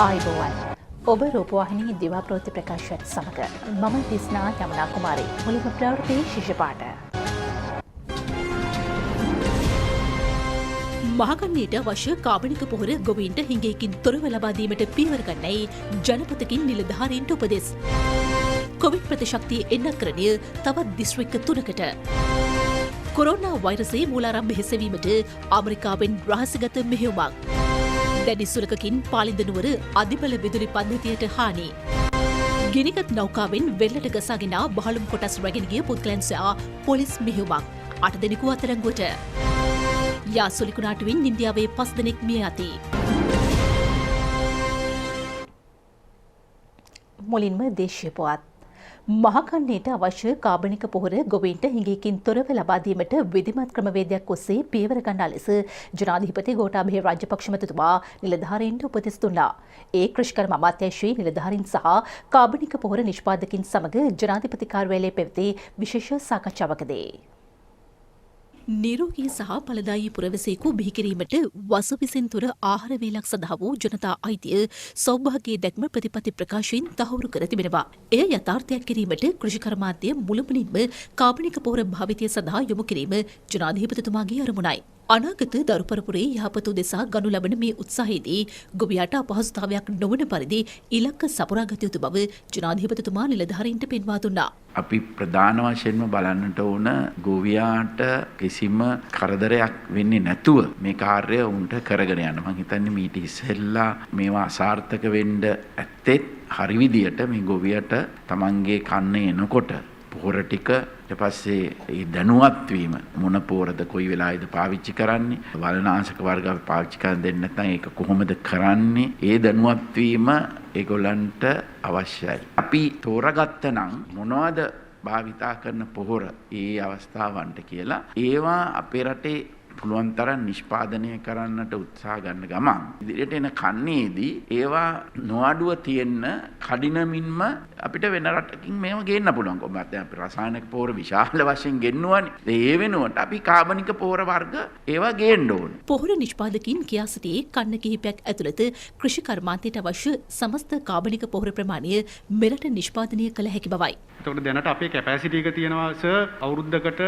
ආයුබෝවන් ඔබ රූපවාහිනී දිවා ප්‍රවෘත්ති ප්‍රකාශයත් සමග මම දිස්නා යමුනා කුමාරී මුලින්ම ප්‍රවෘත්ති ශිෂ්‍යපාඨ මහගන්නේට අවශ්‍ය කාබනික පොහොර ගොවීන්ට හිඟයකින් තොරව ලබා දීමට පියවර ගන්නයි ජනපතකින් නිලධාරීන්ට උපදෙස්. කොවිඩ් ප්‍රතිශක්තිය එන්නකරණය තවත් දිස්ත්‍රික්ක 3කට. කොරෝනා වෛරසයේ මූලාරම්භ හැසවීමට ඇමරිකාවෙන් රහසිගත මෙහෙයුමක්. දැඩි සුරකකින් පාලින්ද නුවර අධිබල විදුලි පද්ධතියට හානි. ගිනිගත් නෞකාවෙන් වෙල්ලට ගසාගෙන බහලුම් කොටස් රැගෙන ගිය පුද්ගලයන් සොයා පොලිස් මෙහෙයුමක්. 8 දෙනෙකු අත්අඩංගුවට. යාසුලිකු නාටුවෙන් ඉන්දියාවේ 5 දෙනෙක් මිය යති. මුලින්ම දේශීය පුවත්. මහකන්නේට අවශ්‍ය කාබනික පොහොර ගොවීන්ට හිඟයකින් තොරව ලබා දීමට විධිමත් ක්‍රමවේදයක් ඔස්සේ පියවර ගන්නා ලෙස ජනාධිපති ගෝඨාභය රාජපක්ෂ මැතිතුමා නිලධාරීන්ට උපදෙස් දුන්නා. ඒ කෘෂිකර්ම අමාත්‍යාංශයේ නිලධාරීන් සහ කාබනික පොහොර නිෂ්පාදකින් සමග ජනාධිපති කාර්යාලයේ පැවති විශේෂ සාකච්ඡාවකදී නිරෝගී සහ ඵලදායී පුරවැසියෙකු බිහි කිරීමට වස විසින් තුර ආහාර වේලක් සඳහා වූ ජනතා අයිතිය සෞභාග්‍යයේ දැක්ම ප්‍රතිපත්ති ප්‍රකාශයෙන් තහවුරු කර තිබෙනවා. එය යථාර්ථයක් කිරීමට කෘෂිකර්මාන්තය මුළුමනින්ම කාබනික පොහොර භාවිතය සඳහා යොමු කිරීම ජනාධිපතිතුමාගේ අරමුණයි. අනාගත දරු පරපුරේ යහපත උදෙසා ගනු ලබන මේ උත්සාහයේදී ගොවියාට අපහසුතාවයක් නොවන පරිදි ඉලක්ක සපුරා ගත යුතු බව ජනාධිපතිතුමා නිලධාරීන්ට පෙන්වා දුන්නා. අපි ප්‍රධාන වශයෙන්ම බලන්නට ඕන ගොවියාට කිසිම කරදරයක් වෙන්නේ නැතුව මේ කාර්යය උන්ට කරගෙන යන්න. මම හිතන්නේ මීට ඉස්සෙල්ලා මේවා අසාර්ථක වෙන්න ඇත්තේ හරි විදියට මේ ගොවියට තමන්ගේ කන්නේ එනකොට පොහොර ටික ඊට පස්සේ ඒ දැනුවත් වීම මොන පොහොරද කොයි වෙලාවෙද පාවිච්චි කරන්නේ වලනාශක වර්ග අපි පාවිච්චි කරන් දෙන්නේ නැත්නම් ඒක කොහොමද කරන්නේ ඒ දැනුවත් වීම ඒගොල්ලන්ට අවශ්‍යයි. අපි තෝරගත්ත නම් මොනවද භාවිතා කරන පොහොර ඒ අවස්ථාවන්ට කියලා ඒවා අපේ රටේ පුළුවන් තරම් නිෂ්පාදනය කරන්නට උත්සාහ ගන්න ගමන් ඉදිරියට එන කන්නේදී ඒවා නොඅඩුව තියෙන්න කඩිනමින්ම අපිට වෙන රටකින් මේව ගේන්න පුළුවන්. කොහොමද දැන් අපි රසායනික පොහොර විශාල වශයෙන් ගෙන්නවනේ. ඒ වෙනුවට අපි කාබනික පොහොර වර්ග ඒවා ගේන්න ඕනේ. පොහොර නිෂ්පාදකින් කියා සිටියේ කන්න කිහිපයක් ඇතුළත කෘෂි කර්මාන්තයට අවශ්‍ය සමස්ත කාබනික පොහොර ප්‍රමාණය මෙරට නිෂ්පාදනය කළ හැකි බවයි. එතකොට දැනට අපේ කැපැසිටි එක තියෙනවා සර් අවුරුද්දකට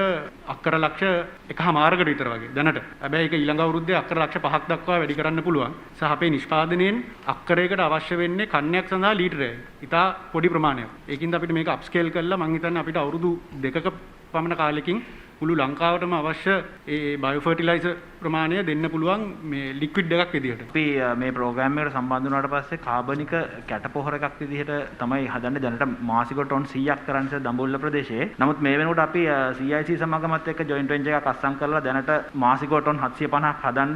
අක්කර ලක්ෂ 1.5කට විතර වගේ. දැනට. හැබැයි ඒක ඊළඟ අවුරුද්දේ අක්කර ලක්ෂ 5ක් දක්වා වැඩි කරන්න පුළුවන්. සහ අපේ නිෂ්පාදනයෙන් අක්කරයකට අවශ්‍ය වෙන්නේ කන්නයක් සඳහා ලීටරය. ඉතා පොඩි ප්‍රමාණයක්. ඒකින්ද අපිට මේක අප්ස්කේල් කරලා මම හිතන්නේ අපිට අවුරුදු 2ක පමණ කාලෙකින් මුළු ලංකාවටම අවශ්‍ය ඒ බයෝ ෆර්ටිලයිසර් ප්‍රමාණය දෙන්න පුළුවන් මේ ලික්විඩ් එකක් විදිහට. අපි මේ ප්‍රෝග්‍රෑම් එකට සම්බන්ධ වුණාට පස්සේ කාබනික කැටපොහොර එකක් විදිහට තමයි හදන්නේ. දැනට මාසික ටොන් 100ක් කරන්නේ දඹුල්ල ප්‍රදේශයේ. නමුත් මේ වෙනකොට අපි CIC සමාගමත් එක්ක ජොයින්ට් වෙන්චර් එකක් අත්සන් කරලා දැනට මාසික ටොන් 750ක් හදන්න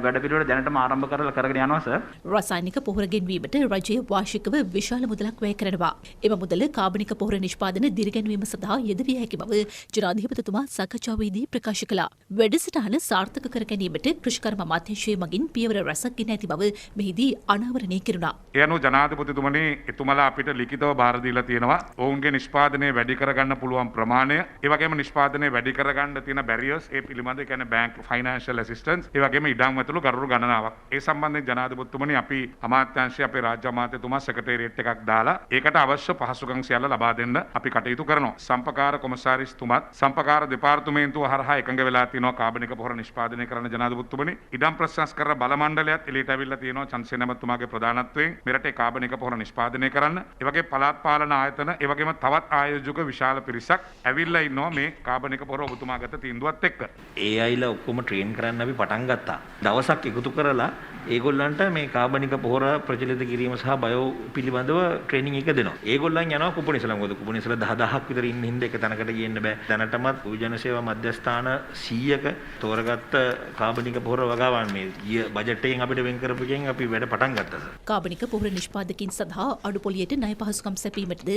වැඩපිළිවෙල දැනටම ආරම්භ කරලා කරගෙන යනවා සර්. රසායනික පොහොර ගෙන්වීමට රජය වාර්ෂිකව විශාල මුදලක් වැය කරනවා. එම මුදල කාබනික පොහොර නිෂ්පාදන දිරිගැන්වීම සඳහා යෙදවිය හැකි බව ජනාධිපතිතුමා සාකච්ඡාවේදී ප්‍රකාශ කළා. වැඩසටහන සාර්ථක කර ගැනීමට කෘෂිකර්ම අමාත්‍යාංශය මගින් පියවර රැසක් ගෙන ඇති බව මෙහිදී අනාවරණය කෙරුණා. ඒ අනුව ජනාධිපතිතුමනි එතුමලා අපිට ලිඛිතව බාර දීලා තියෙනවා ඔවුන්ගේ නිෂ්පාදනය වැඩි කරගන්න පුළුවන් ප්‍රමාණය, ඒ වගේම නිෂ්පාදනය වැඩි කරගන්න තියෙන බැරියර්ස් ඒ පිළිබඳව කියන්නේ බැංක් ෆයිනෑන්ෂල් ඇසිස්ටන්ස්, ඒ වගේම ඉඩම් ඇතුළු ගරුරු ගණනාවක්. ඒ සම්බන්ධයෙන් ජනාධිපතිතුමනි අපි අමාත්‍යාංශය අපේ රාජ්‍ය අමාත්‍යතුමා සෙක්‍රටේරියට් එකක් දාලා ඒකට අවශ්‍ය පහසුකම් සියල්ල ලබා දෙන්න අපි කටයුතු කරනවා. සම්පකාර කොමසාරිස්තුමත් සම්පකාර දෙපාර්තමේන්තුව හරහා එකඟ වෙලා තියෙනවා කාබනික පොහොර නිෂ්පාදනය කරන ජනාධිපතිතුමනි. ඉඩම් ප්‍රසංස්කරණ බල මණ්ඩලයත් එළියට ඇවිල්ලා තියෙනවා චන්දසේන මහත්මයාගේ ප්‍රධානත්වයෙන් මෙරටේ කාබනික පොහොර නිෂ්පාදනය කරන්න. ඒ වගේ පළාත් පාලන ආයතන, ඒ වගේම තවත් ආයෝජක විශාල පිරිසක් ඇවිල්ලා ඉන්නවා මේ කාබනික පොහොර ඔබතුමා ගත තීන්දුවත් එක්ක. ඒ අයලා ඔක්කොම ට්‍රේන් කරන්න අපි පටන් ගත්තා. දවසක් එකතු කරලා ඒගොල්ලන්ට මේ කාබනික පොහොර ප්‍රචලිත කිරීම සහ බයෝ පිළිබඳව ට්‍රේනින් එක දෙනවා. ඒගොල්ලන් යනවා කුපුනිසල. මොකද කුපුනිසල 10000ක් විතර ඉන්න හින්දා එක තැනකට ගියන්න බෑ. දැනටමත් උජන සේවා මධ්‍යස්ථාන 100ක තෝරගත්ත කාබනික පොහොර වගාවන් මේ ගිය බජට් එකෙන් අපිට වෙන් කරපු එකෙන් අපි වැඩ පටන් ගත්තා. කාබනික පොහොර නිෂ්පාදකින් සඳහා අඩු පොලියට ණය පහසුකම් සැපීමටද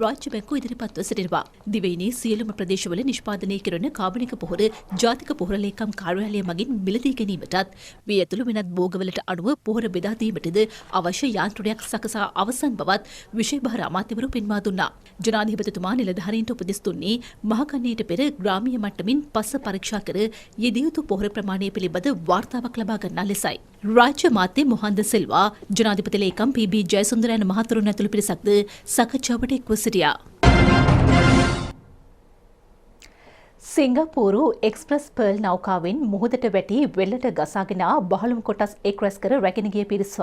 රාජ්‍ය බැංකුව ඉදිරිපත්ව සිටිනවා. දිවයිනේ සියලුම ප්‍රදේශවල නිෂ්පාදනය කරන කාබනික පොහොර ජාතික පොහොර ලේකම් කාර්යාලය මගින් මිලදී ගැනීමටත් වී ඇතුළු වෙනත් භෝගවලට අනුව පොහොර බෙදා දීමටද අවශ්‍ය යාන්ත්‍රණයක් සකසා අවසන් බවත් විශේෂ අමාත්‍යවරු පෙන්වා දුන්නා. ජනාධිපතිතුමා නිලධාරීන්ට උපදෙස් දුන්නේ මහකන්නේට පෙර ග්‍රාමීය මට්ටමින් පස්ස පරීක්ෂා කර යෙදිය යුතු පොහොර ප්‍රමාණය ප්‍රමාණය පිළිබඳ වාර්තාවක් ලබා ගන්නා ලෙසයි. රාජ්‍ය මාත්‍ය මොහන්ද සිල්වා, ජනාධිපති ලේකම් පී.බී. ජයසුන්දර යන මහතුරුන් ඇතුළු පිරිසක්ද සකච්ඡාවට එක්ව සිටියා. සිංගප්පූරු එක්ස්ප්‍රස් පර්ල් නෞකාවෙන් මුහුදට වැටි වෙල්ලට ගසාගෙන බහලුම් කොටස් එක් රැස් කර රැගෙන ගිය පිරිස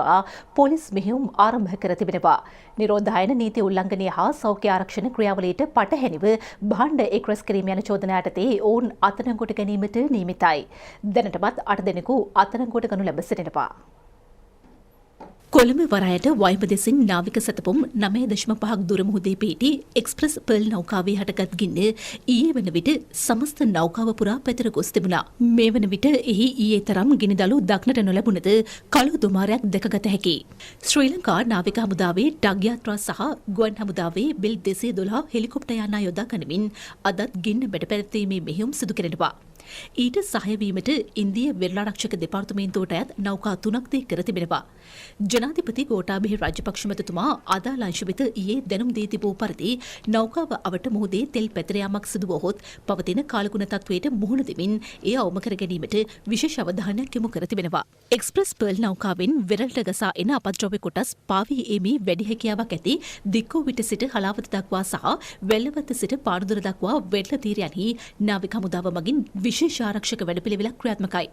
පොලිස් මෙහෙයුම් ආරම්භ කර තිබෙනවා. නිරෝධායන නීති උල්ලංඝනය හා සෞඛ්‍ය ආරක්ෂණ ක්‍රියාවලියට පටහැනිව භාණ්ඩ එක් රැස් කිරීම යන චෝදනා යටතේ ඔවුන් අත්අඩංගුවට ගැනීමට නියමිතයි. දැනටමත් 8 දෙනෙකු අත්අඩංගුවට ගනු ලැබ සිටිනවා. කොළඹ වරායට වයිඹ දෙසින් නාවික සැතපුම් 9.5ක් දුර මුහුදේ පිහිටි එක්ස්ප්‍රස් පර්ල් නෞකාවේ හටගත් ගින්න ඊයේ වන විට සමස්ත නෞකාව පුරා පැතිර ගොස් තිබුණා. මේ වන විට එහි ඊයේ තරම් ගිනිදළු දක්නට නොලැබුණද කළු දුමාරයක් දැකගත හැකියි. ශ්‍රී ලංකා නාවික හමුදාවේ ඩග් යාත්‍රා සහ ගුවන් හමුදාවේ බෙල් 212 හෙලිකොප්ටර් යානා යොදා ගනිමින් අදත් ගින්න බැටපැවැත්වීමේ මෙහෙයුම් සිදු කෙරෙනවා. ඊට සහාය වීමට ඉන්දිය වෙරළාරක්ෂක දෙපාර්තමේන්තුවට අයත් නෞකා 3ක් දී කර තිබෙනවා. ජනාධිපති ගෝඨාභය රාජපක්ෂ මැතිතුමා අදාළ අංශ වෙත ඊයේ දැනුම් දී තිබූ පරිදි නෞකාව අවට මුහුදේ තෙල් පැතිර යාමක් සිදු වුවහොත් පවතින කාලගුණ තත්වයට මුහුණ දෙමින් එය අවම කර ගැනීමට විශේෂ අවධානයක් යොමු කර තිබෙනවා. එක්ස්ප්‍රස් පර්ල් නෞකාවෙන් වෙරළට ගසා එන අපද්‍රව්‍ය කොටස් පාවී ඒමේ වැඩි හැකියාවක් ඇති දික්කෝවිට සිට හලාවත දක්වා සහ වැල්ලවත්ත සිට පානදුර දක්වා වෙරළ තීරයන්හි නාවික හමුදාව මගින් විශේෂ ආරක්ෂක වැඩපිළිවෙලක් ක්‍රියාත්මකයි.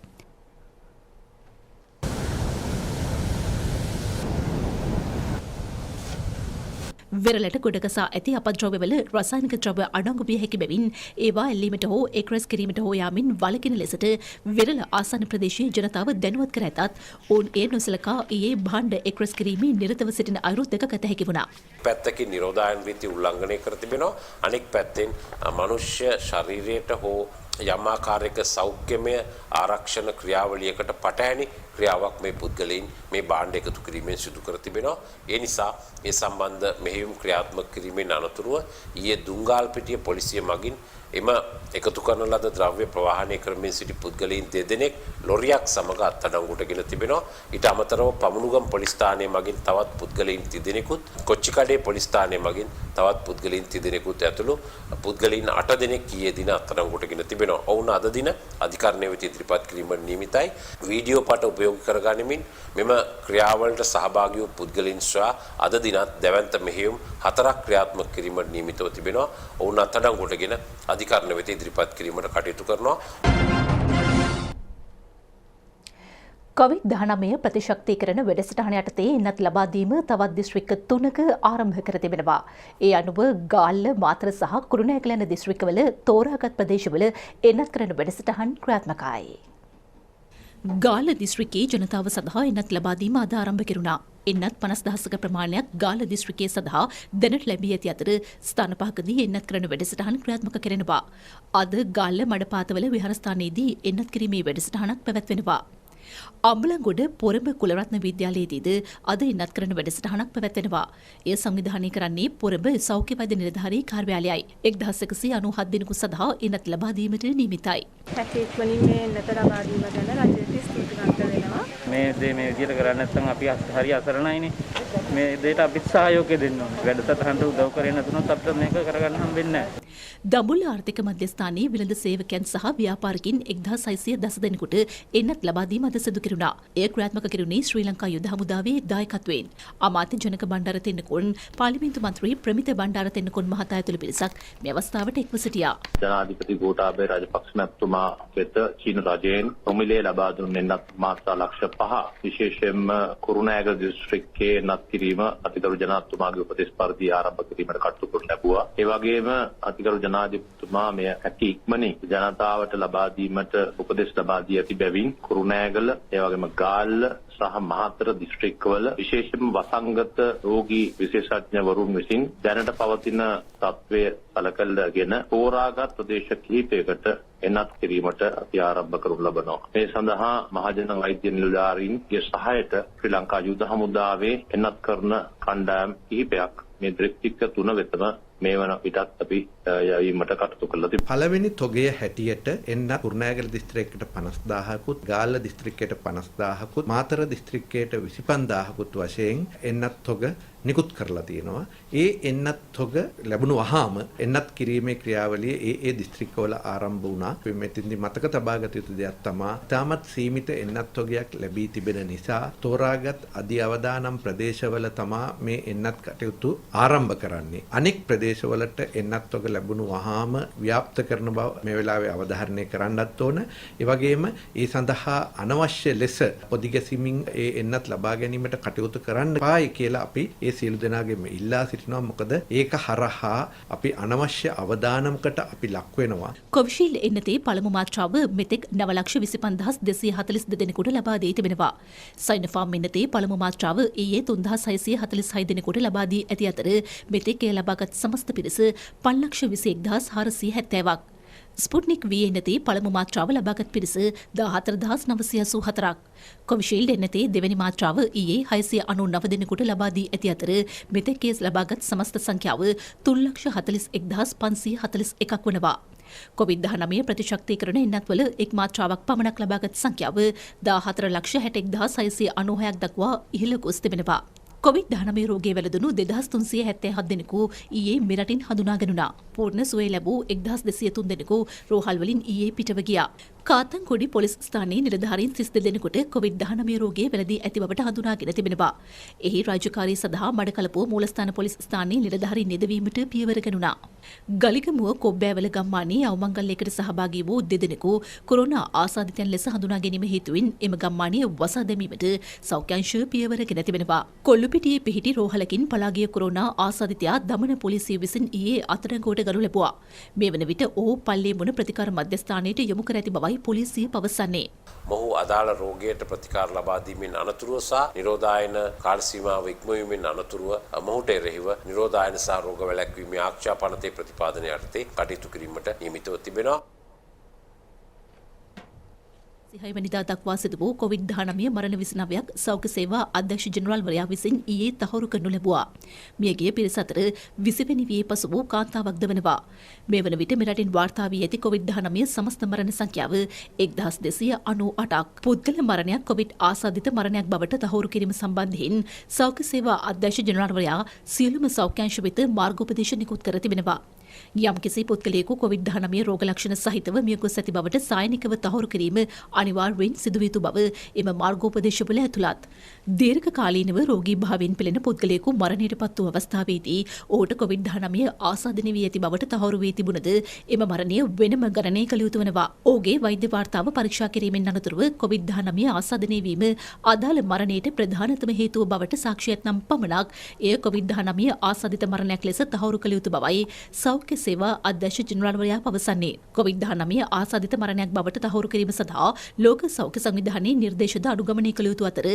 වෙරළට ගොඩගසා ඇති අපද්‍රව්‍යවල රසායනික ද්‍රව්‍ය අඩංගු විය හැකි බැවින් ඒවා එල්ලීමට හෝ එක් රැස් කිරීමට හෝ යාමින් වළකින ලෙසට වෙරළ ආසන්න ප්‍රදේශයේ ජනතාව දැනුවත් කර ඇතත් ඔවුන් ඒ නොසලකා ඊයේ භාණ්ඩ එක් රැස් කිරීමේ නිරතව සිටින අයුරු දැකගත හැකි වුණා. පැත්තකින් නිරෝධායන රීති උල්ලංඝනය කර තිබෙනවා. අනෙක් පැත්තෙන් මනුෂ්‍ය ශරීරයට හෝ යම් ආකාරයක සෞඛ්‍යමය ආරක්ෂණ ක්‍රියාවලියකට පටහැනි ක්‍රියාවක් මේ පුද්ගලයන් මේ භාණ්ඩ එකතු කිරීමෙන් සිදු කර තිබෙනවා. ඒ නිසා ඒ සම්බන්ධ මෙහෙයුම් ක්‍රියාත්මක කිරීමෙන් අනතුරුව ඊයේ දුංගාල්පිටිය පොලිසිය මගින් එම එකතු කරන ලද ද්‍රව්‍ය ප්‍රවාහනය කරමින් සිටි පුද්ගලයන් දෙදෙනෙක් ලොරියක් සමග අත්අඩංගුවටගෙන තිබෙනවා. ඊට අමතරව පමුණුගම් පොලිස් ස්ථානයේ මගින් තවත් පුද්ගලයන් තිදෙනෙකුත්, කොච්චිකඩේ පොලිස් ස්ථානයේ මගින් තවත් පුද්ගලයන් තිදෙනෙකුත් ඇතුළු පුද්ගලයන් 8 දෙනෙක් ඊයේ දින අත්අඩංගුවටගෙන තිබෙනවා. ඔවුන් අද දින අධිකරණය වෙත ඉදිරිපත් කිරීමට නියමිතයි. වීඩියෝ පට උපයෝගී කරගනිමින් මෙම ක්‍රියාවලට සහභාගී වූ පුද්ගලයන් සහ අද දිනත් දැවැන්ත මෙහෙයුම් 4ක් ක්‍රියාත්මක කිරීමට නියමිතව තිබෙනවා. ඔවුන් අත්අඩංගුවටගෙන අධිකරණ වෙත ඉදිරිපත් කිරීමට කටයුතු කරනවා. COVID-19 ප්‍රතිශක්තිකරණ වැඩසටහන යටතේ එන්නත් ලබා දීම තවත් දිස්ත්‍රික්ක 3ක ආරම්භ කර තිබෙනවා. ඒ අනුව ගාල්ල, මාතර සහ කුරුණෑගල යන දිස්ත්‍රික්කවල තෝරාගත් ප්‍රදේශවල එන්නත් කරන වැඩසටහන් ක්‍රියාත්මකයි. ගාල්ල දිස්ත්‍රික්කයේ ජනතාව සඳහා එන්නත් ලබා දීම අද ආරම්භ කෙරුණා. එන්නත් 50,000ක ප්‍රමාණයක් ගාල්ල දිස්ත්‍රික්කයේ සඳහා දැනට ලැබී ඇති අතර ස්ථාන පහකදී එන්නත් කරන වැඩසටහන් ක්‍රියාත්මක කරනවා. අද ගාල්ල මඩපාතවල විහාරස්ථානයේදී එන්නත් කිරීමේ වැඩසටහනක් පැවැත්වෙනවා. අම්බලන්ගොඩ පොරඹ කුලරත්න විද්‍යාලයේදීද අද එන්නත් කරන වැඩසටහනක් පැවැත්වෙනවා. එය සංවිධානය කරන්නේ පොරඹ සෞඛ්‍ය වෛද්‍ය නිලධාරී කාර්යාලයයි. 1197 දිනකු සඳහා එන්නත් ලබා දීමට නියමිතයි. පැකේජ් වලින් මේ එන්නත ලබා දීම ගැන රජයට ස්තුතිවන්ත වෙනවා. මේ දේ මේ විදිහට කරන්නේ නැත්නම් අපි හරි අසරණයිනේ. මේ දෙයට අපිත් සහයෝගය දෙන්න ඕනේ. වැඩසටහනට උදව් කරේ නැතුනොත් අපිට මේක කරගන්න හම්බෙන්නේ නැහැ. දඹුල්ල ආර්ථික මධ්‍යස්ථානයේ වෙළඳ සේවකයන් සහ ව්‍යාපාරිකින් 1610 දෙනෙකුට එන්නත් ලබා දීම අද සිදු කෙරුණා. එය ක්‍රියාත්මක කෙරුණේ ශ්‍රී ලංකා යුද හමුදාවේ දායකත්වයෙන්. අමාත්‍ය ජනක බණ්ඩාර තෙන්නකෝන්, පාර්ලිමේන්තු මන්ත්‍රී ප්‍රමිත බණ්ඩාර තෙන්නකෝන් මහතා ඇතුළු පිරිසක් මේ අවස්ථාවට එක්ව සිටියා. ජනාධිපති ගෝඨාභය රාජපක්ෂ මැතිතුමා වෙත චීන රජයෙන් ප්‍රමිලේ ලබා දුන්නේ එන්නත් මාසා ලක්ෂ 5 විශේෂයෙන්ම කුරුණෑගල දිස්ත්‍රික්කයේ එන්නත් කිරීම අතිගරු ජනාධිපතිතුමාගේ උපදෙස් පරිදි ආරම්භ කිරීමට කටයුතු කරනු ලැබුවා. ඒ වගේම අතිගරු ජනාධිපතිතුමා මෙය ඇති ඉක්මනින් ජනතාවට ලබා දීමට උපදෙස් ලබා දී ඇති බැවින් කුරුණෑගල ඒ වගේම ගාල්ල සහ මහතර දිස්ත්‍රික්කවල විශේෂයෙන්ම වසංගත රෝගී විශේෂඥවරුන් විසින් දැනට පවතින තත්ත්වය සැලකලාගෙන තෝරාගත් ප්‍රදේශ කිහිපයකට එන්නත් කිරීමට අපි ආරම්භ කරනු ලබනවා. මේ සඳහා මහජන වෛද්‍ය නිලධාරීන්ගේ සහායට ශ්‍රී ලංකා යුද හමුදාවේ එන්නත් කරන කණ්ඩායම් කිහිපයක් මේ දිස්ත්‍රික්ක 3 වෙතම මේ වන විටත් අපි යවීමට කටයුතු කළා තිබෙනවා. පළවෙනි තොගය හැටියට එන්න කුරුණෑගල දිස්ත්‍රික්කයට 50000කුත්, ගාල්ල දිස්ත්‍රික්කයට 50000කුත්, මාතර දිස්ත්‍රික්කයට 25000කුත් වශයෙන් එන්නත් තොග නිකුත් කරලා තියෙනවා. ඒ එන්නත් තොග ලැබුණු වහාම එන්නත් කිරීමේ ක්‍රියාවලිය ඒ දිස්ත්‍රික්කවල ආරම්භ වුණා. මෙතෙන්දී මතක තබා ගත යුතු දෙයක් තමයි තාමත් සීමිත එන්නත් තොගයක් ලැබී තිබෙන නිසා තෝරාගත් අධි අවදානම් ප්‍රදේශවල තමයි මේ එන්නත් කටයුතු ආරම්භ කරන්නේ. අනෙක් ප්‍රදේශවලට එන්නත් තොග ලැබුණු වහාම ව්‍යාප්ත කරන බව මේ වෙලාවේ අවධාරණය කරන්නත් ඕන. ඒ වගේම ඒ සඳහා අනවශ්‍ය ලෙස පොදිගැසීමින් ඒ එන්නත් ලබා ගැනීමට කටයුතු කරන්න පායි කියලා අපි ඒ සියලු දෙනාගෙම ඉල්ලා සිටිනවා. මොකද ඒක හරහා අපි අනවශ්‍ය අවදානමකට අපි ලක් වෙනවා. කොවිෂීල්ඩ් එන්නතේ පළමු මාත්‍රාව මෙතෙක් 9,25,242 දෙනෙකුට ලබා දී තිබෙනවා. සයිනෝෆාම් එන්නතේ පළමු මාත්‍රාව ඊයේ 3,646 දෙනෙකුට ලබා දී ඇති අතර මෙතෙක් එය ලබාගත් සමස්ත පිරිස 5,21,470ක්. ස්පුට්නික් V එන්නතේ පළමු මාත්‍රාව ලබාගත් පිරිස 14,984ක්. කොවිෂීල්ඩ් එන්නතේ දෙවැනි මාත්‍රාව ඊයේ 699 දෙනෙකුට ලබා දී ඇති අතර මෙතෙක් ඒ ලබාගත් සමස්ත සංඛ්‍යාව 3,41,541ක් වනවා. කොවිඩ්-19 ප්‍රතිශක්තිකරණ එන්නත්වල එක් මාත්‍රාවක් පමණක් ලබාගත් සංඛ්‍යාව 14,61,696ක් දක්වා ඉහළ ගොස් තිබෙනවා. කොවිඩ්-19 රෝගයේ වැළඳුණු 2,377 දෙනෙකු ඊයේ මෙරටින් හඳුනාගනුණා. පූර්ණ සුවය ලැබූ 1,203 දෙනෙකු රෝහල් වලින් ඊයේ පිටව ගියා. කාතන්කොඩි පොලිස් ස්ථානයේ නිලධාරීන් 32 දෙනෙකුට කොවිඩ්-19 රෝගයේ වැළඳී ඇති බවට හඳුනාගෙන තිබෙනවා. එහි රාජකාරී සඳහා මඩකලපුව මූලස්ථාන පොලිස් ස්ථානයේ නිලධාරීන් යෙදවීමට පියවර ගනුණා. ගලිගමුව කොබ්බෑවල ගම්මානයේ අවමංගල්‍යයකට සහභාගී වූ දෙදෙනෙකු කොරෝනා ආසාදිතයන් ලෙස හඳුනා ගැනීම හේතුවෙන් එම ගම්මානයේ වසා දැමීමට සෞඛ්‍ය අංශ පියවර ගෙන තිබෙනවා. කොල්ලුපිටියේ පිහිටි රෝහලකින් පලාගිය කොරෝනා ආසාදිතයා දමන පොලිසිය විසින් ඊයේ අත්අඩංගුවට ගනු ලැබුවා. මේ වන විට ඔහු පල්ලේමුණ ප්‍රතිකාර මධ්‍යස්ථානයට යොමු කර ඇති බවයි පොලිසිය පවසන්නේ. මොහු අදාළ රෝගයට ප්‍රතිකාර ලබා දීමෙන් අනතුරුව සහ නිරෝධායන කාල සීමාව ඉක්මවීමෙන් අනතුරුව මොහුට එරෙහිව නිරෝධායන සහ රෝග වැළැක්වීමේ ආරක්ෂා පනතේ ප්‍රතිපාදනය යටතේ කටයුතු කිරීමට නියමිතව තිබෙනවා. 6 වෙනිදා දක්වා සිදු වූ කොවිඩ්-19 මරණ 29ක් සෞඛ්‍ය සේවා අධ්‍යක්ෂ ජෙනරාල්වරයා විසින් ඊයේ තහවුරු කරනු ලැබුවා. මියගිය පිරිස අතර 20 වෙනි වියේ පසු වූ කාන්තාවක්ද වනවා. මේ වන විට මෙරටින් වාර්තා වී ඇති කොවිඩ්-19 සමස්ත මරණ සංඛ්‍යාව 1,298ක්. පුද්ගල මරණයක් කොවිඩ් ආසාදිත මරණයක් බවට තහවුරු කිරීම සම්බන්ධයෙන් සෞඛ්‍ය සේවා අධ්‍යක්ෂ ජෙනරාල්වරයා සියලුම සෞඛ්‍ය අංශ වෙත මාර්ගෝපදේශ නිකුත් කර තිබෙනවා. යම්කිසි පුද්ගලයෙකු කොවිඩ්-19 රෝග ලක්ෂණ සහිතව මියගොස් ඇති බවට සායනිකව තහවුරු කිරීම අනිවාර්යයෙන් සිදු වී යුතු බව එම මාර්ගෝපදේශවල ඇතුළත්. දීර්ඝ කාලීනව රෝගී භාවයෙන් පෙළෙන පුද්ගලයෙකු මරණයට පත් වූ අවස්ථාවේදී ඔහුට කොවිඩ්-19 ආසාදනය වී ඇති බවට තහවුරු වී තිබුණද එම මරණය වෙනම ගණනය කළ යුතු වනවා. ඔහුගේ වෛද්‍ය වාර්තාව පරීක්ෂා කිරීමෙන් අනතුරුව කොවිඩ්-19 ආසාදනය වීම අදාළ මරණයට ප්‍රධානතම හේතුව බවට සාක්ෂියක් නම් පමණක් එය කොවිඩ්-19 ආසාදිත මරණයක් ලෙස තහවුරු කළ යුතු බවයි සෞඛ්‍ය සේවා අධ්‍යක්ෂ ජෙනරාල්වරයා පවසන්නේ. කොවිඩ්-19 ආසාදිත මරණයක් බවට තහවුරු කිරීම සඳහා ලෝක සෞඛ්‍ය සංවිධානයේ නිර්දේශද අනුගමනය කළ යුතු අතර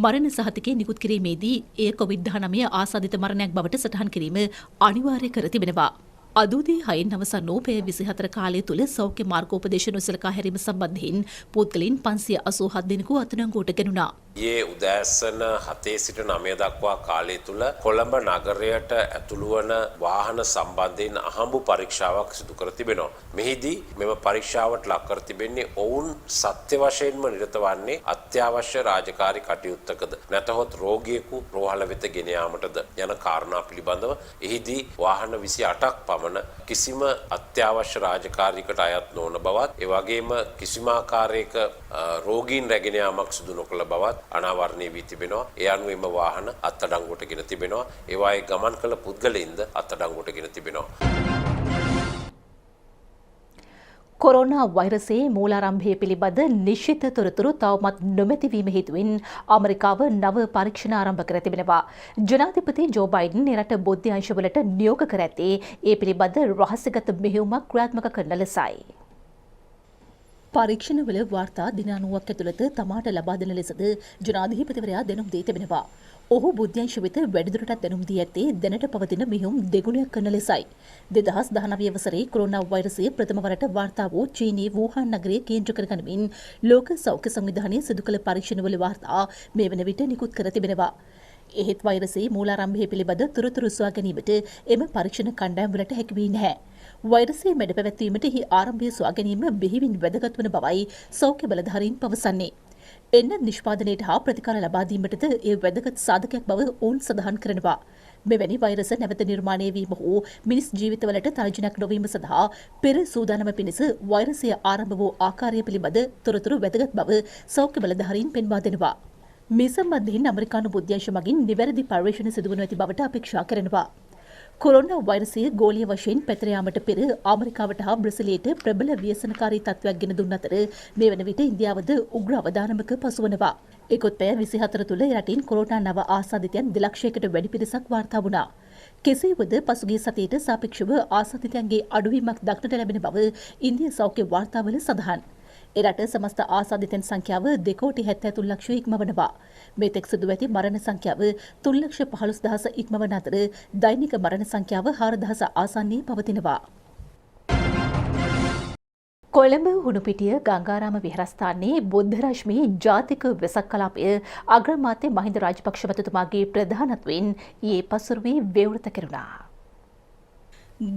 මරණ සහතිකය නිකුත් කිරීමේදී එය කොවිඩ්-19 ආසාදිත මරණයක් බවට සටහන් කිරීම අනිවාර්ය කර තිබෙනවා. අදූදී 6න් අවසන් වූ පෙර 24 කාලය තුළ සෞඛ්‍ය මාර්ගෝපදේශ නොසලකා හැරීම සම්බන්ධයෙන් පුද්ගලයන් 587 දෙනෙකු අත්අඩංගුවට ගැනුණා. ඊයේ උදෑසන 7 සිට 9 දක්වා කාලය තුල කොළඹ නගරයට ඇතුළු වන වාහන සම්බන්ධයෙන් අහඹු පරීක්ෂාවක් සිදු කර තිබෙනවා. මෙහිදී මෙම පරීක්ෂාවට ලක් කර තිබෙන්නේ ඔවුන් සත්‍ය වශයෙන්ම නිරත වන්නේ අත්‍යවශ්‍ය රාජකාරී කටයුත්තකද නැතහොත් රෝගියෙකු රෝහල වෙත ගෙන යාමටද යන කාරණා පිළිබඳව එහිදී වාහන 28ක් පමණ කිසිම අත්‍යවශ්‍ය රාජකාරීකට අයත් නොවන බවත් ඒ වගේම කිසිම ආකාරයක රෝගීන් රැගෙන යාමක් සිදු නොකළ බවත් අනාවරණය වී තිබෙනවා. ඒ අනුව එම වාහන අත්අඩංගුවට ගෙන තිබෙනවා. ඒවායේ ගමන් කළ පුද්ගලයින්ද අත්අඩංගුවට ගෙන තිබෙනවා. කොරෝනා වෛරසයේ මූලාරම්භය පිළිබඳ නිශ්චිත තොරතුරු තවමත් නොමැතිවීම හේතුවෙන් ඇමරිකාව නව පරීක්ෂණ ආරම්භ කර තිබෙනවා. ජනාධිපති ජෝ බයිඩන් රට බොද්ධ අංශවලට නියෝග කර ඇත්තේ ඒ පිළිබඳ රහස්‍යගත මෙහෙයුමක් ක්‍රියාත්මක කරන ලෙසයි. පරීක්ෂණවල වාර්තා දින 90ක් ඇතුළත තමාට ලබා දෙන ලෙසද ජනාධිපතිවරයා දැනුම් දී තිබෙනවා. ඔහු බුද්ධ්‍යංශ වෙත වැඩිදුරටත් දැනුම් දී ඇත්තේ දැනට පවතින මෙහෙයුම් දෙගුණයක් කරන ලෙසයි. 2019 වසරේ කොරෝනා වෛරසය ප්‍රථම වරට වාර්තා වූ චීනයේ වූහාන් නගරය කේන්ද්‍ර කරගනිමින් ලෝක සෞඛ්‍ය සංවිධානය සිදු කළ පරීක්ෂණවල වාර්තා මේ වන විට නිකුත් කර තිබෙනවා. එහෙත් වෛරසයේ මූලාරම්භය පිළිබඳ තොරතුරු සොයා ගැනීමට එම පරීක්ෂණ කණ්ඩායම් වලට හැකි වී නැහැ. වෛරසයේ මැඩ පැවැත්වීමට එහි ආරම්භය සොයා ගැනීම බෙහෙවින් වැදගත් වන බවයි සෞඛ්‍ය බලධාරීන් පවසන්නේ. එන්න නිෂ්පාදනයට හා ප්‍රතිකාර ලබා දීමටද ඒ වැදගත් සාධකයක් බව ඔවුන් සඳහන් කරනවා. මෙවැනි වෛරස නැවත නිර්මාණය වීම හෝ මිනිස් ජීවිතවලට තර්ජනයක් නොවීම සඳහා පෙර සූදානම පිණිස වෛරසය ආරම්භ වූ ආකාරය පිළිබඳ තොරතුරු වැදගත් බව සෞඛ්‍ය බලධාරීන් පෙන්වා දෙනවා. මේ සම්බන්ධයෙන් ඇමරිකානු බුද්ධ්‍යංශ මගින් නිවැරදි පර්යේෂණ සිදුවනු ඇති බවට අපේක්ෂා කරනවා. කොරෝනා වෛරසය ගෝලීය වශයෙන් පැතිර යාමට පෙර ඇමරිකාවට හා බ්‍රසීලයට ප්‍රබල ව්‍යසනකාරී තත්ත්වයක් ගෙන දුන් අතර මේ වන විට ඉන්දියාවද උග්‍ර අවදානමක පසුවනවා. ඒකොත් පැය 24 තුළ රටින් කොරෝනා නව ආසාදිතයන් 2 ලක්ෂයකට වැඩි පිරිසක් වාර්තා වුණා. කෙසේ වුවද පසුගිය සතියට සාපේක්ෂව ආසාදිතයන්ගේ අඩුවීමක් දක්නට ලැබෙන බව ඉන්දිය සෞඛ්‍ය වාර්තාවල සඳහන්. එරට සමස්ත ආසාදිතයන් සංඛ්‍යාව 2,73 ලක්ෂය ඉක්මවනවා. මෙතෙක් සිදුව ඇති මරණ සංඛ්‍යාව 3,15,000 ඉක්මවන අතර දෛනික මරණ සංඛ්‍යාව 4,000 ආසන්නයේ පවතිනවා. කොළඹ හුණුපිටිය ගංගාරාම විහාරස්ථානයේ බුද්ධ රශ්මි ජාතික වෙසක් කලාපය අග්‍රාමාත්‍ය මහින්ද රාජපක්ෂ මැතිතුමාගේ ප්‍රධානත්වයෙන් ඊයේ පසුරුවේ විවෘත කෙරුණා.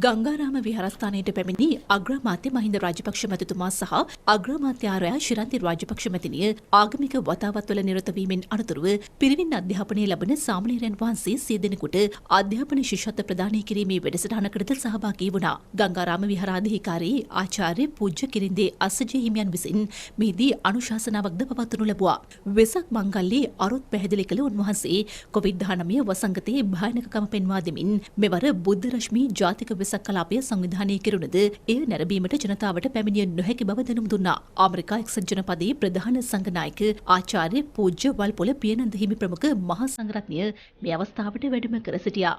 ගංගාරාම විහාරස්ථානයට පැමිණි අග්‍රාමාත්‍ය මහින්ද රාජපක්ෂ මැතිතුමා සහ අග්‍රාමාත්‍යාරයා ශිරන්ති රාජපක්ෂ මැතිනිය ආගමික වතාවත්වල නිරත වීමෙන් අනතුරුව පිරිවෙන් අධ්‍යාපනය ලබන සාමණේරයන් වහන්සේ 100 දෙනෙකුට අධ්‍යාපන ශිෂ්‍යත්ව ප්‍රදානය කිරීමේ වැඩසටහනකටද සහභාගී වුණා. ගංගාරාම විහාරාධිකාරී ආචාර්ය පූජ්‍ය කිරින්දේ අස්සජී හිමියන් විසින් මෙහිදී අනුශාසනාවක්ද පවත්වනු ලැබුවා. වෙසක් මංගල්‍යයේ අරුත් පැහැදිලි කළ උන්වහන්සේ කොවිඩ්-19 වසංගතයේ භයානකකම පෙන්වා දෙමින් මෙවර බුද්ධ රශ්මි ජාතික වෙසක් කලාපය සංවිධානය කෙරුණද එය නැරඹීමට ජනතාවට පැමිණිය නොහැකි බව දැනුම් දුන්නා. ඇමරිකා එක්සත් ජනපදයේ ප්‍රධාන සංඝනායක ආචාර්ය පූජ්‍ය වල්පොල පියනන්ද හිමි ප්‍රමුඛ මහා සංඝරත්නය මේ අවස්ථාවට වැඩම කර සිටියා.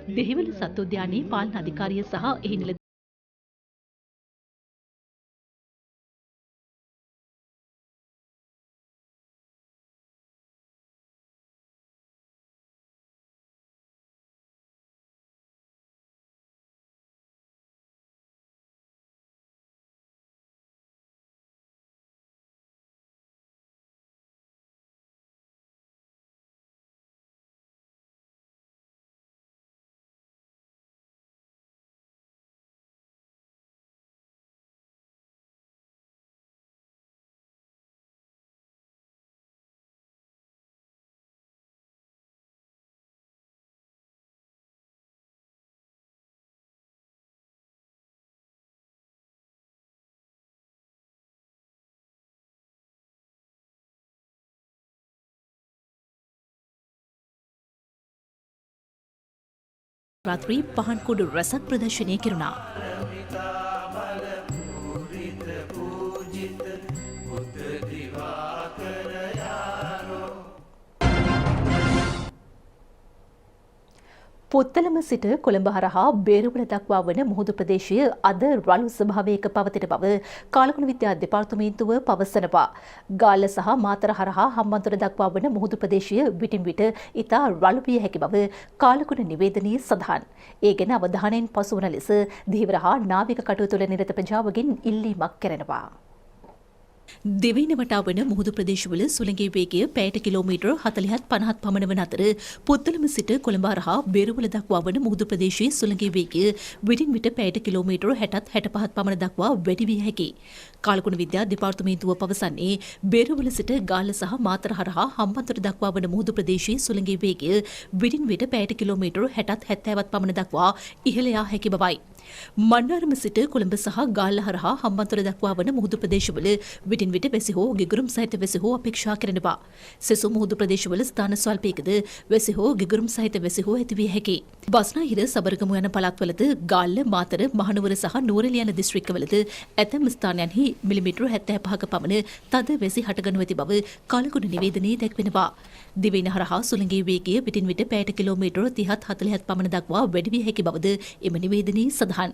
දෙහිවල සත්වෝද්‍යානයේ පාලන අධිකාරිය සහ එහි නිල රාත්‍රී පහන් කුඩු රසක් ප්‍රදර්ශනය කෙරුණා. පුත්තලම සිට කොළඹ හරහා බේරුවල දක්වා වන මුහුදු ප්‍රදේශය අද රළු ස්වභාවයක පවතින බව කාලකුණ විද්‍යා දෙපාර්තමේන්තුව පවසනවා. ගාල්ල සහ මාතර හරහා හම්බන්තොට දක්වා වන මුහුදු ප්‍රදේශය විටින් විට ඉතා රළු විය හැකි බව කාලකුණ නිවේදනයේ සඳහන්. ඒ ගැන අවධානයෙන් පසුවන ලෙස ධීවර හා නාවික කටයුතු වල නිරත ප්‍රජාවගෙන් ඉල්ලීමක් කරනවා. දෙවයින වටා වන මුහුදු ප්‍රදේශවල සුළඟේ වේගය පැයට කිලෝමීටර් 40-50ක් පමණ වන අතර පුත්තලම සිට කොළඹ හරහා බේරුවල දක්වා වන මුහුදු ප්‍රදේශයේ සුළඟේ වේගය විටින් විට පැයට කිලෝමීටර් 60-65ක් පමණ දක්වා වැඩි විය හැකියි. කාලකුණ විද්‍යා දෙපාර්තමේන්තුව පවසන්නේ බේරුවල සිට ගාල්ල සහ මාතර හරහා හම්බන්තොට දක්වා වන මුහුදු ප්‍රදේශයේ සුළඟේ වේගය විටින් විට පැයට කිලෝමීටර් 60-70ක් පමණ දක්වා ඉහළ යා හැකි බවයි. මන්නාරම සිට කොළඹ සහ ගාල්ල හරහා හම්බන්තොට දක්වා වන මුහුදු ප්‍රදේශවල විටින් විට වැසි හෝ ගිගුරුම් සහිත වැසි හෝ අපේක්ෂා කරනවා. සෙසු මුහුදු ප්‍රදේශවල ස්ථාන ස්වල්පයකද වැසි හෝ ගිගුරුම් සහිත වැසි හෝ ඇතිවිය හැකියි. බස්නාහිර සබරගමු යන පළාත්වලද ගාල්ල මාතර මහනුවර සහ නුවරඑළිය යන දිස්ත්‍රික්කවලද ඇතැම් ස්ථානයන්හි මිලිමීටර 75ක පමණ තද වැසි හටගනු ඇති බව කාලගුණ නිවේදනයේ දැක්වෙනවා. දිවයින හරහා සුළඟේ වේගය විටින් විට පැයට කිලෝමීටර 30-40 පමණ දක්වා වැඩි විය හැකි බවද එම නිවේදනයේ සඳහන්.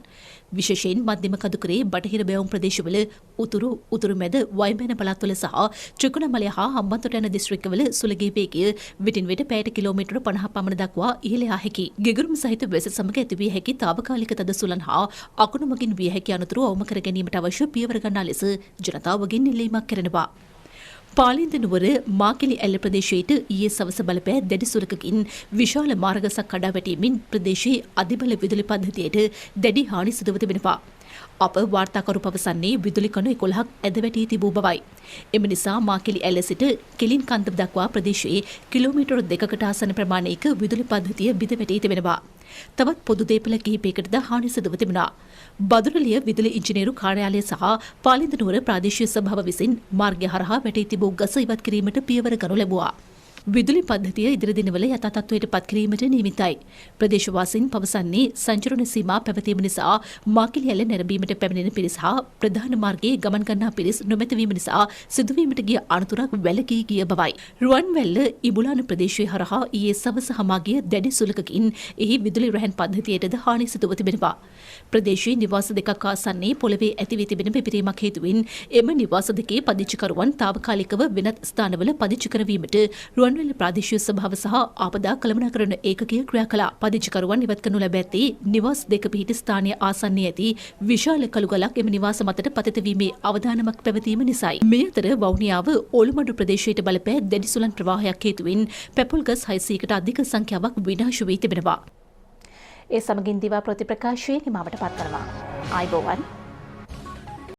විශේෂයෙන් මධ්‍යම කඳුකරේ බටහිර බැවුම් ප්‍රදේශවල උතුරු මැද වයඹැන පළාත්වල සහ ත්‍රිකුණාමලය හා හම්බන්තොට යන දිස්ත්‍රික්කවල සුළඟේ වේගය විටින් විට පැයට කිලෝමීටර 50 පමණ දක්වා ඉහළ යා හැකියි. ගිගුරුම් සහිත වැස සමග ඇතිවිය හැකි තාවකාලික තද සුළං හා අකුණු මගින් විය හැකි අනතුරු අවම කර ගැනීමට අවශ්‍ය පියවර ගන්නා ලෙස ජනතාවගෙන් ඉල්ලීමක් කරනවා. පාලින්ද නුවර මාකිලි ඇල්ල ප්‍රදේශයට ඊයේ සවස බලපෑ දැඩි සුළඟකින් විශාල මාර්ගසක් කඩා වැටීමෙන් ප්‍රදේශයේ අධිබල විදුලි පද්ධතියට දැඩි හානි සිදුව තිබෙනවා. අප වාර්තාකරු පවසන්නේ විදුලි කණු 11ක් ඇද වැටී තිබූ බවයි. එම නිසා මාකිලි ඇල්ල සිට කෙලින් කන්ද දක්වා ප්‍රදේශයේ කිලෝමීටර 2කට ආසන්න ප්‍රමාණයක විදුලි පද්ධතිය බිඳ වැටී තිබෙනවා. තවත් පොදු දේපළ කිහිපයකටද හානි සිදුව තිබුණා. බදුරලිය විදුලි ඉංජිනේරු කාර්යාලය සහ පාලින්ද නුවර ප්‍රාදේශීය සභාව විසින් මාර්ගය හරහා වැටී තිබූ ගස ඉවත් කිරීමට පියවර ගනු ලැබුවා. විදුලි පද්ධතිය ඉදිරි දිනවල යථා තත්ත්වයට පත් කිරීමට නියමිතයි. ප්‍රදේශවාසීන් පවසන්නේ සංචරණ සීමා පැවතීම නිසා මාකිලි ඇල්ල නැරඹීමට පැමිණෙන පිරිස හා ප්‍රධාන මාර්ගයේ ගමන් ගන්නා පිරිස් නොමැතිවීම නිසා සිදුවීමට ගිය අනතුරක් වැළකී ගිය බවයි. රුවන්වැල්ල ඉබුලාන ප්‍රදේශය හරහා ඊයේ සවස හමා ගිය දැඩි සුළඟකින් එහි විදුලි රැහැන් පද්ධතියටද හානි සිදුව තිබෙනවා. ප්‍රදේශයේ නිවාස දෙකක් ආසන්නයේ පොළවේ ඇති වී තිබෙන පිපිරීමක් හේතුවෙන් එම නිවාස දෙකේ පදිංචිකරුවන් තාවකාලිකව වෙනත් ස්ථානවල පදිංචි කරවීමට රුවන්වැල්ල ප්‍රාදේශීය සභාව සහ ආපදා කළමනාකරණ ඒකකය ක්‍රියා කළා. පදිංචිකරුවන් ඉවත් කරනු ලැබ ඇත්තේ නිවාස දෙක පිහිටි ස්ථානයේ ආසන්නයේ ඇති විශාල කළු ගලක් එම නිවාස මතට පතිත වීමේ අවදානමක් පැවතීම නිසායි. මේ අතර වවුනියාව ඕලුමඩු ප්‍රදේශයට බලපෑ දැඩි සුළං ප්‍රවාහයක් හේතුවෙන් පෙපොල් ගස් 600කට අධික සංඛ්‍යාවක් විනාශ වී තිබෙනවා. ඒ සමගින් දිවා ප්‍රතිප්‍රකාශයේ නිමාවට පත් කරනවා. ආයිබෝවන්.